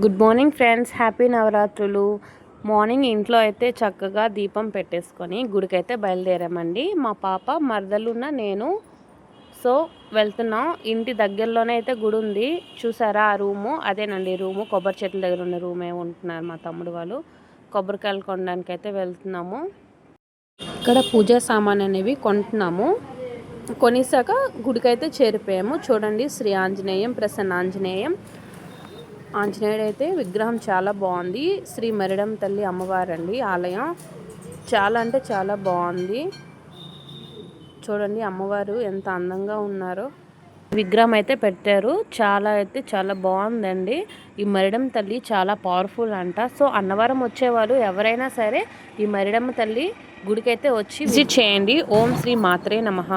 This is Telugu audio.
గుడ్ మార్నింగ్ ఫ్రెండ్స్, హ్యాపీ నవరాత్రులు. మార్నింగ్ ఇంట్లో అయితే చక్కగా దీపం పెట్టేసుకొని గుడికైతే బయలుదేరామండి. మా పాప, మరదలున్న నేను. సో వెళ్తున్నాం. ఇంటి దగ్గరలోనే అయితే గుడి ఉంది. చూసారా ఆ రూము? అదేనండి రూము. కొబ్బరి చెట్ల దగ్గర ఉన్న రూమే ఉంటున్నారు మా తమ్ముడు వాళ్ళు. కొబ్బరికాయలు కొనడానికి అయితే వెళ్తున్నాము. ఇక్కడ పూజా సామాన్ అనేవి కొంటున్నాము. కొనేసాక గుడికైతే చేరిపోయాము. చూడండి, శ్రీ ఆంజనేయం, ప్రసన్న ఆంజనేయం. ఆంజనేయుడు అయితే విగ్రహం చాలా బాగుంది. శ్రీ మరిడం తల్లి అమ్మవారండి ఆలయం. చాలా అంటే చాలా బాగుంది. చూడండి అమ్మవారు ఎంత అందంగా ఉన్నారో. విగ్రహం అయితే పెట్టారు. చాలా అయితే చాలా బాగుందండి. ఈ మరిడం తల్లి చాలా పవర్ఫుల్ అంట. సో అన్నవరం వచ్చేవాళ్ళు ఎవరైనా సరే ఈ మరిడమ్మ తల్లి గుడికైతే వచ్చి విజిట్ చేయండి. ఓం శ్రీ మాత్రే నమః.